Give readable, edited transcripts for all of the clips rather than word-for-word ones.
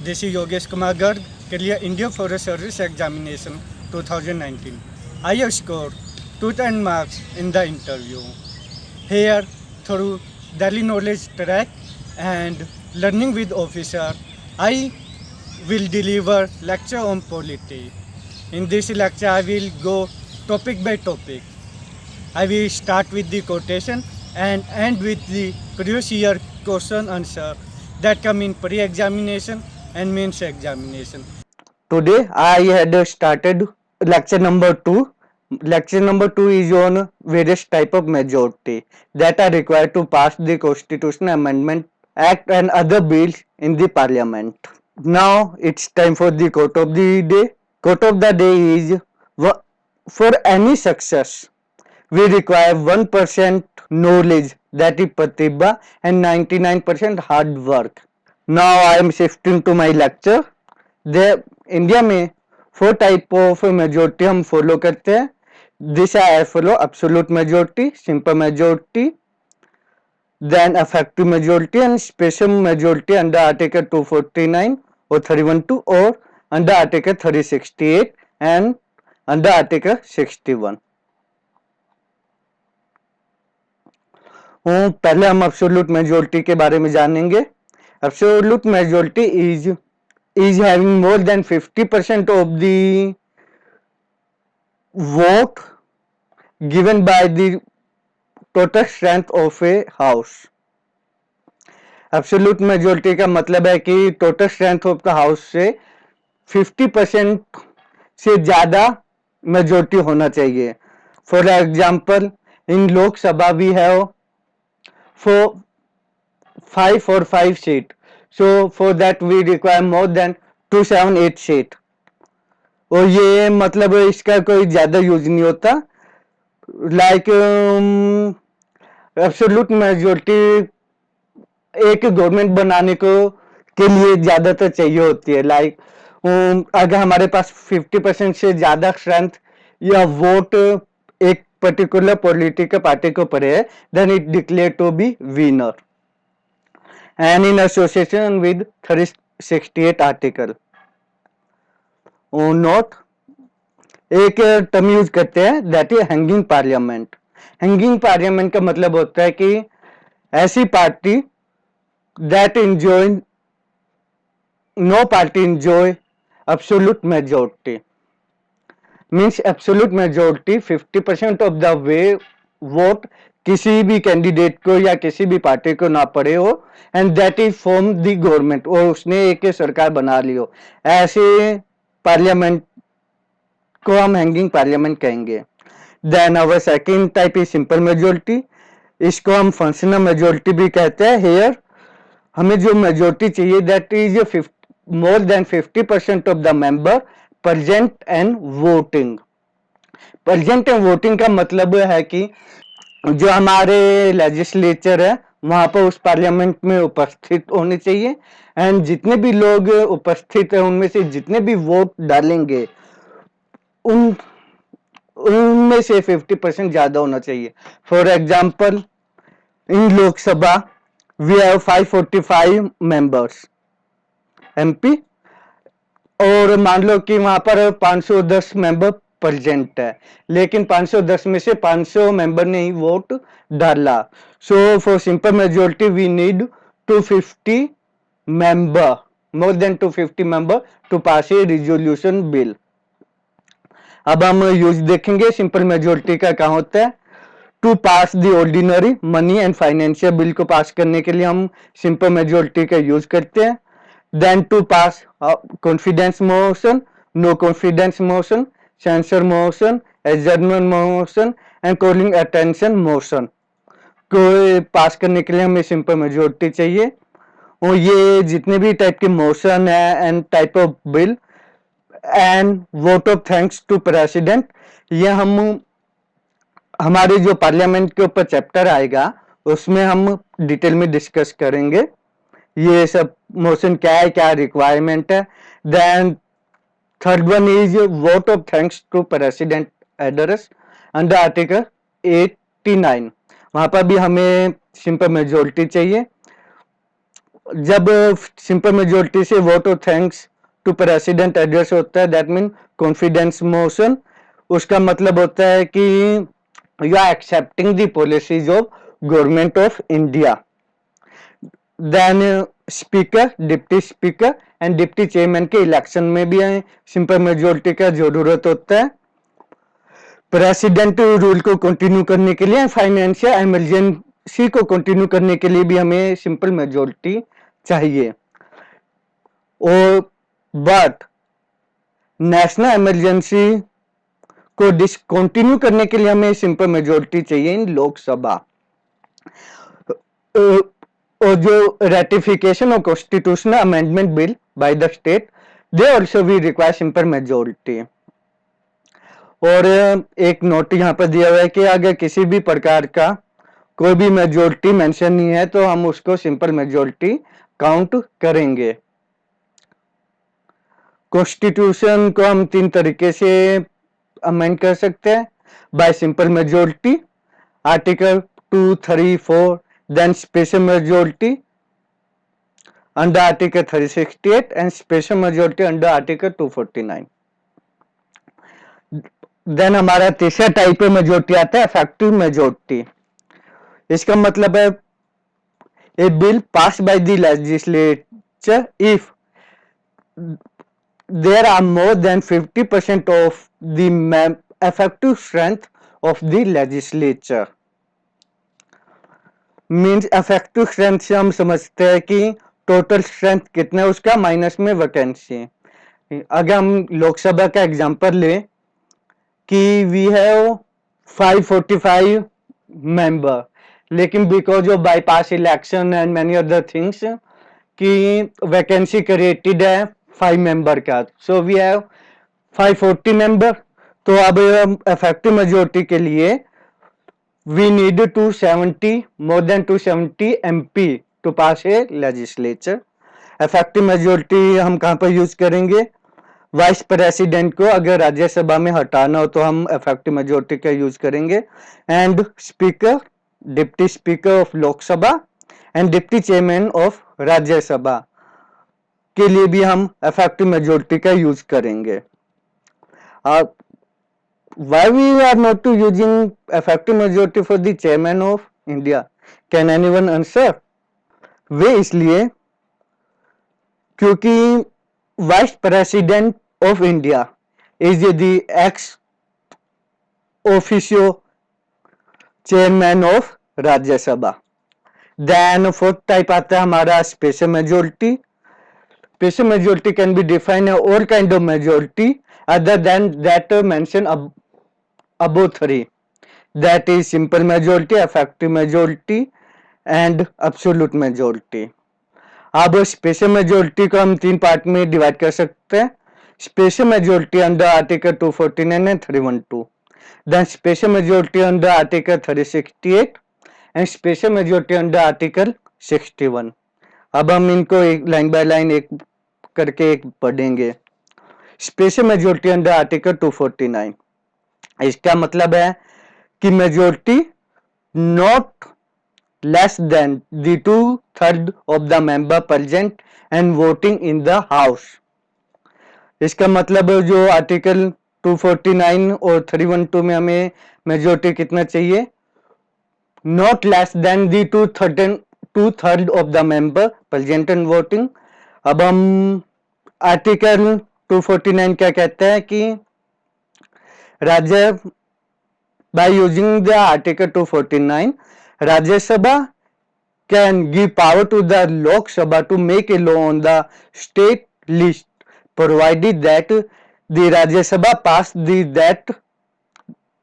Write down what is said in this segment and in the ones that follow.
This is Yogesh Kumar Garg, Career India Forest Service Examination 2019. I have scored 210 marks in the interview. Here, through Delhi Knowledge Track and Learning with Officer, I will deliver lecture on polity. In this lecture, I will go topic by topic. I will start with the quotation and end with the previous year question answer that come in pre-examination and mains examination. Today I had started lecture number 2. Lecture number 2 is on various type of majority that are required to pass the Constitution Amendment Act and other bills in the Parliament. Now it's time for the quote of the day. Quote of the day is, for any success we require 1% knowledge, that is pratibha, and 99% hard work. Now I am shifting to my lecture. India में 4 type of majority हम follow करते हैं. This I follow absolute majority, simple majority, then effective majority and special majority under article 249 और 312 और under article 368 and under article 61. पहले हम absolute majority के बारे में जानेंगे. Absolute majority is having more than 50% of the vote given by the total strength of a house. Absolute majority का मतलब है कि total strength of the house से 50% से ज्यादा मेजोरिटी होना चाहिए. For example, in Lok Sabha we have 5 or 5 seat. So for that we require more than 278 seat. और ये मतलब इसका कोई ज्यादा यूज नहीं होता. लाइक एब्सोल्यूट मेजोरिटी एक गवर्नमेंट बनाने को के लिए ज्यादातर चाहिए होती है. लाइक अगर हमारे पास 50% से ज्यादा स्ट्रेंथ या वोट एक पर्टिकुलर पॉलिटिकल पार्टी को पड़े है, then it declare to be winner. And in association with 368 article. Note, एक टर्म यूज करते हैं that is hanging parliament. Hanging parliament का मतलब होता है कि ऐसी party that enjoy no party enjoy absolute majority. Means absolute majority 50% of the way vote किसी भी कैंडिडेट को या किसी भी पार्टी को ना पड़े हो, and that is form the government, और उसने एक सरकार बना ली हो. ऐसे पार्लियामेंट को हम हैंगिंग पार्लियामेंट कहेंगे. Then our second type is simple majority. इसको हम फंक्शनल मेजोरिटी भी कहते हैं. हेयर हमें जो मेजोरिटी चाहिए that is more than 50% of the member present and voting. Present and voting का मतलब है कि जो हमारे लेजिस्लेचर है वहां पर उस पार्लियामेंट में उपस्थित होने चाहिए, एंड जितने भी लोग उपस्थित है उनमें से जितने भी वोट डालेंगे उनमें से 50% ज्यादा होना चाहिए. For example, in Lok Sabha we have 545 members MP, और मान लो कि वहां पर 510 मेंबर प्रेजेंट है, लेकिन 510 में से 500 मेंबर ने ही वोट डाला. So for simple majority we need 250 member, more than 250 member to pass a resolution bill. अब हम यूज देखेंगे सिंपल मेजोरिटी का क्या होता है. To pass the ordinary money and financial bill को पास करने के लिए हम सिंपल मेजोरिटी का यूज करते हैं. Then to pass confidence motion, no confidence motion, censor motion, adjournment motion and calling attention motion को पास करने के लिए हमें सिंपल मेजोरिटी चाहिए. और ये जितने भी टाइप के मोशन है and type of bill and vote of thanks to president, ये हम हमारे जो पार्लियामेंट के ऊपर चैप्टर आएगा उसमें हम डिटेल में डिस्कस करेंगे ये सब मोशन क्या है, क्या रिक्वायरमेंट है. Then third one is vote of thanks to president address under article 89. वहां पर भी हमें सिंपल मेजोरिटी चाहिए. जब सिंपल मेजोरिटी से वोट और थैंक्स टू प्रेसिडेंट एड्रेस होता है, दैट मीन कॉन्फिडेंस मोशन, उसका मतलब होता है कि you are accepting the policies of government of India. Then speaker, deputy speaker and deputy chairman के इलेक्शन में भी सिंपल मेजोरिटी का जरूरत होता है। प्रेसिडेंट रूल को कंटिन्यू करने के लिए, फाइनेंशियल इमरजेंसी को कंटिन्यू करने के लिए भी हमें सिंपल मेजोरिटी चाहिए। और बट नेशनल इमरजेंसी को डिसकंटिन्यू करने के लिए हमें सिंपल मेजोरिटी चाहिए इन लोकसभा। और जो ratification of constitutional amendment bill by the state, they also we require simple majority. और एक नोट यहाँ पर दिया हुआ है कि अगर किसी भी प्रकार का कोई भी मेजोरिटी मेंशन नहीं है तो हम उसको सिंपल मेजोरिटी काउंट करेंगे। कॉन्स्टिट्यूशन को हम 3 तरीके से अमेंड कर सकते हैं, by simple majority, article 2, 3, 4, then special majority under article 368 and special majority under article 249। Then हमारा तीसरा टाइप में मेजोरिटी आता है इफेक्टिव मेजोरिटी। इसका मतलब है a bill pass by the legislature if there are more than 50% of the effective strength of the legislature। Means effective strength से हम समझते हैं कि टोटल स्ट्रेंथ कितना है उसका माइनस में वैकेंसी। अगर हम लोकसभा का एग्जांपल लें कि वी हैव 545 मेंबर, लेकिन because of bypass election and many other things कि वैकेंसी क्रिएटेड है 5 मेंबर का, सो वी हैव 540 मेंबर। तो अब इफेक्टिव मेजोरिटी के लिए we need 270, more than 270 MP to pass a legislature. Effective majority हम कहां पर यूज करेंगे? वाइस प्रेसिडेंट को अगर राज्यसभा में हटाना हो तो हम इफेक्टिव मेजोरिटी का यूज करेंगे। And speaker, deputy speaker of Lok Sabha and deputy chairman of Rajya Sabha के लिए भी हम इफेक्टिव मेजोरिटी का यूज करेंगे। Why we are not using effective majority for the chairman of India? Can anyone answer? वे इसलिए क्योंकि vice president of India is the ex officio chairman of Rajya Sabha. Then fourth type आता है हमारा special majority. Special majority can be defined as all kind of majority other than that mentioned above 3, that is simple majority, effective majority and absolute majority। अब special majority को हम 3 part में divide कर सकते हैं। Special majority under article 249 and 312, then special majority under article 368 and special majority under article 61। अब हम इनको एक लाइन बाय लाइन एक करके एक पढ़ेंगे। स्पेशल मेजोरिटी अंडर आर्टिकल 249, इसका मतलब है कि majority not less then the 2/3 of the member present and voting in the house. इसका मतलब जो आर्टिकल 249 और 312 में हमें मेजोरिटी कितना चाहिए? Not less then the 2/3 of the member present and voting. अब हम आर्टिकल 249 क्या कहता है कि राज्य by using the article 249 Rajya Sabha can give power to the Lok Sabha to make a law on the state list provided that the Rajya Sabha pass that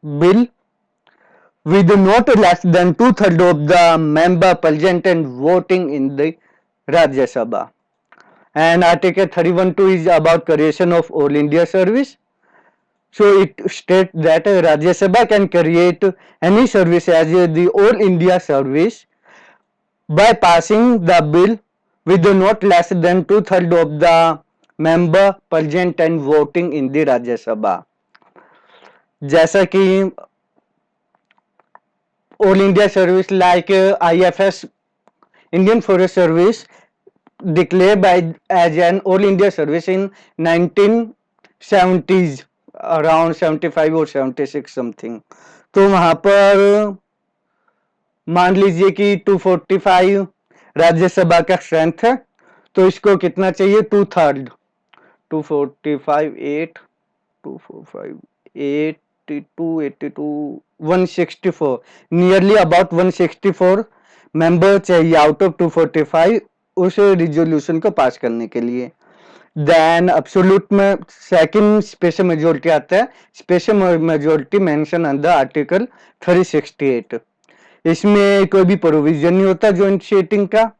bill with not less than 2/3 of the member present and voting in the Rajya Sabha। And article 312 is about creation of all India service, so it states that Rajya Sabha can create any service as the all India service by passing the bill with not less than 2/3 of the member present and voting in the Rajya Sabha। जैसा कि all India service like IFS, Indian Forest Service, declared by as an all India service in 1970s, around 75 और 76 something. तो वहां पर मान लीजिए कि 245 राज्यसभा का स्ट्रेंथ है, तो इसको कितना चाहिए, 2/3, 245 8 245 82 82 164, नियरली अबाउट 164 मेंबर चाहिए आउट ऑफ 245 उस रिजोल्यूशन को पास करने के लिए। देन अब्सोल्यूट में सेकंड स्पेशल मेजोरिटी आता है, special majority mention under article 368। इसमें कोई भी प्रोविजन नहीं होता जॉइंट सीटिंग का।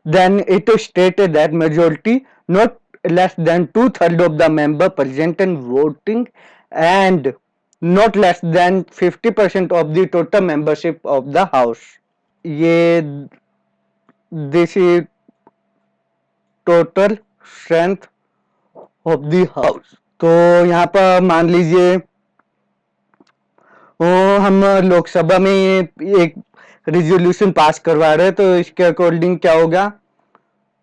Then it stated that majority not less than 2/3 of the member present and voting and not less than 50% of the total membership of the house। ये this is total strength of the house. तो यहाँ पर मान लीजिए हम लोकसभा में एक resolution pass करवा रहे हैं, तो इसके अकॉर्डिंग क्या होगा,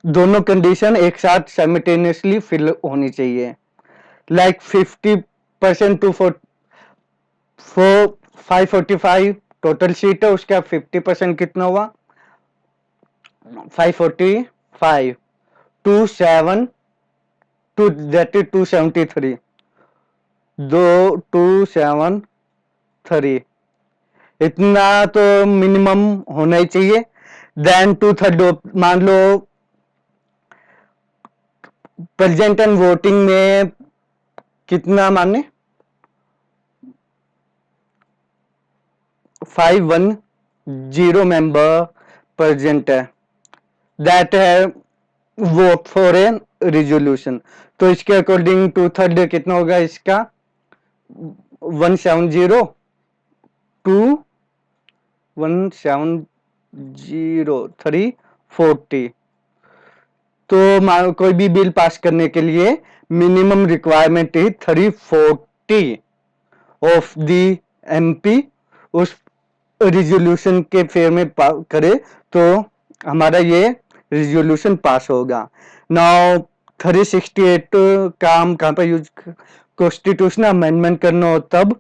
दोनों कंडीशन एक साथ साइमल्टेनियसली फिल होनी चाहिए। लाइक 50% टू 545 टोटल सीट है, उसका 50% कितना हुआ, 545 27 टू दैट इज 273 273 इतना तो मिनिमम होना ही चाहिए। देन 2/3 मान लो प्रेजेंट एंड वोटिंग में कितना माने 510 मेंबर प्रेजेंट है, दैट है वोट फॉर ए रिजोल्यूशन। तो इसके अकॉर्डिंग 2/3 कितना होगा इसका 170 टू 170 340। तो कोई भी बिल पास करने के लिए minimum requirement is 340 of the MP उस रिजोल्यूशन के फेयर में करे तो हमारा ये रिजोल्यूशन पास होगा। नाउ 368 का हम कहाँ पर यूज, कॉन्स्टिट्यूशनल अमेंडमेंट करना हो तब,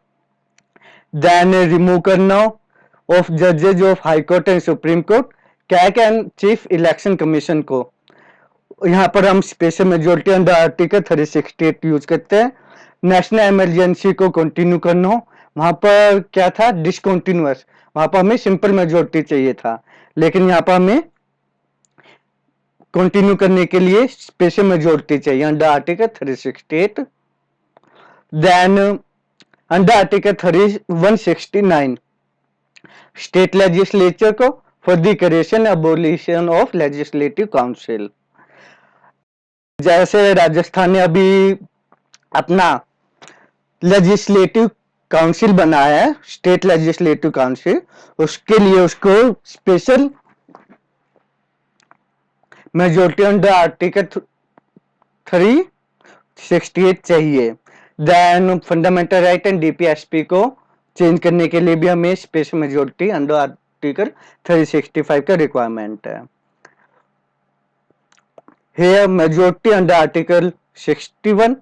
देन रिमूव करना ऑफ जजेज of high court and supreme court, CAG and chief election commission को। यहाँ पर हम special majority under article 368 use करते हैं। नेशनल इमरजेंसी को कंटिन्यू करना हो, वहां पर क्या था, डिसकंटिन्यूअस, वहां पर हमें सिंपल मेजोरिटी चाहिए था, लेकिन यहाँ पर हमें कंटिन्यू करने के लिए स्पेशल मेजोरिटी चाहिए under article 368। Then under article 169 state legislature को for the creation abolition of legislative council. जैसे राजस्थान ने अभी अपना लेजिस्लेटिव काउंसिल बनाया है, स्टेट लेजिस्लेटिव काउंसिल, उसके लिए उसको स्पेशल मेजोरिटी अंडर आर्टिकल 368 चाहिए। Then fundamental right and DPSP को चेंज करने के लिए भी हमें स्पेशल मेजोरिटी अंडर आर्टिकल 365 का रिक्वायरमेंट है। Here मेजोरिटी अंडर आर्टिकल 61,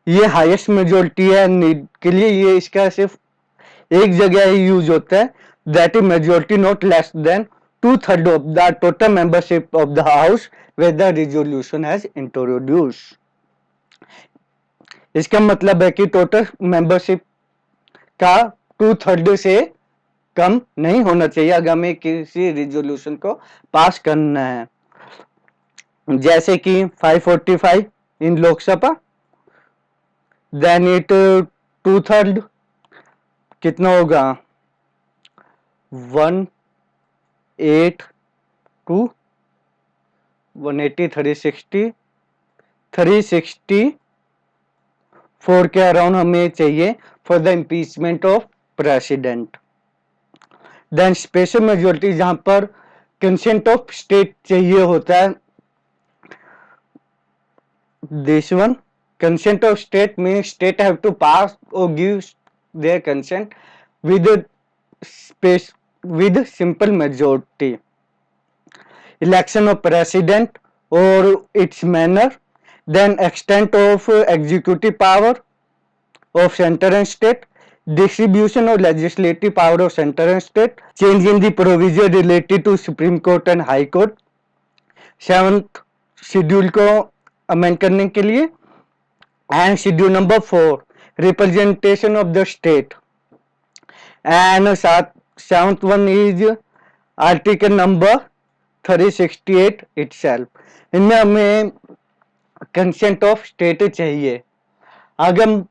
ये हाईएस्ट मेजोरिटी है नीड के लिए, ये इसका सिर्फ एक जगह ही यूज होता है, that is majority not less then 2/3 of the total membership of the house with the resolution has introduce. इसका मतलब है कि टोटल मेंबरशिप का 2/3 से कम नहीं होना चाहिए अगर हमें किसी रिजोल्यूशन को पास करना है। जैसे कि 545 इन लोकसभा, देन इट 2/3 कितना होगा 182 180 360 364 के अराउंड हमें चाहिए for the impeachment of president. Then special majority जहां पर कंसेंट ऑफ स्टेट चाहिए होता है, this one consent of state means state have to pass or give their consent with simple majority। election of president or its manner, then extent of executive power of center and state, distribution of legislative power of center and state, change in the provision related to Supreme Court and High Court, 7th schedule को amend करने के लिए, and schedule number 4 representation of the state, and 7th one is article number 368 itself. इनमें हमें consent of state चाहिए. अगर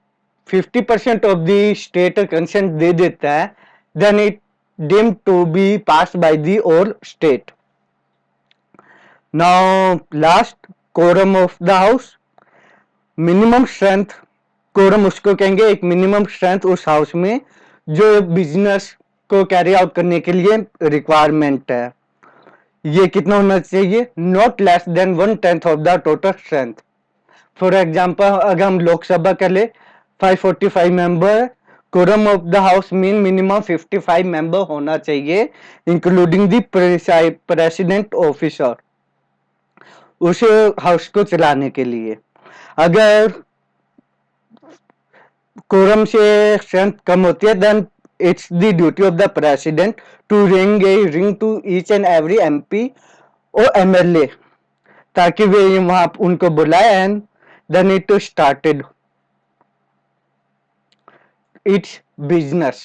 50% of the state consent दे देता है, then it deemed to be passed by the whole state. Now last, quorum of the house. Minimum strength, quorum उसको कहेंगे एक मिनिमम स्ट्रेंथ उस हाउस में जो बिजनेस को कैरी आउट करने के लिए रिक्वायरमेंट है. ये कितना होना चाहिए? Not less than 1/10 of the total strength. For example, अगर हम लोकसभा कर ले 545 member, quorum of the house mean minimum 55 member होना चाहिए, इंक्लूडिंग द प्रेसिडेंट ऑफिसर, उस हाउस को चलाने के लिए. अगर कोरम से स्ट्रेंथ कम होती है, then it's the duty of the president to ring to each and every MP और एमएलए, ताकि वे वहां उनको बुलाए, and then it started its business.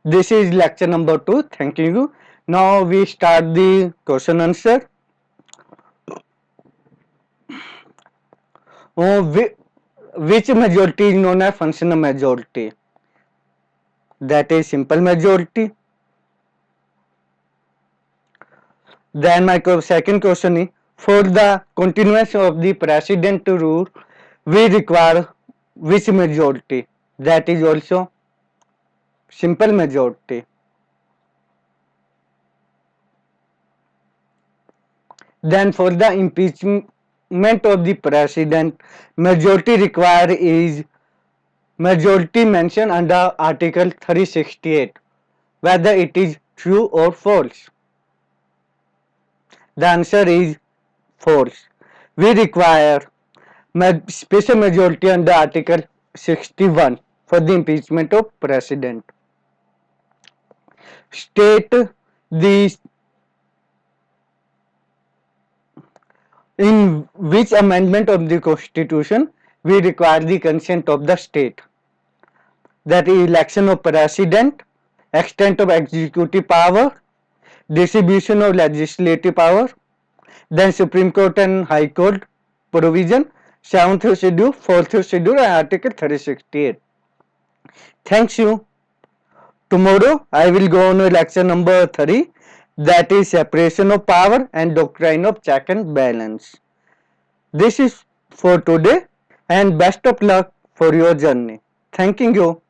This is lecture number 2. Thank you. Now we start the question answer. Which majority is known as functional majority? That is simple majority. Then my second question is, for the continuance of the president rule, we require which majority? That is also simple majority. Then for the impeachment of the president, majority required is majority mentioned under Article 368, whether it is true or false. The answer is false. We require special majority under Article 61 for the impeachment of president. State the in which amendment of the constitution we require the consent of the state. That is election of president, extent of executive power, distribution of legislative power, then Supreme Court and High Court provision, 7th schedule, 4th schedule, and Article 368. Thanks you. Tomorrow I will go on lecture number 3, that is separation of power and doctrine of check and balance. This is for today, and best of luck for your journey. Thanking you.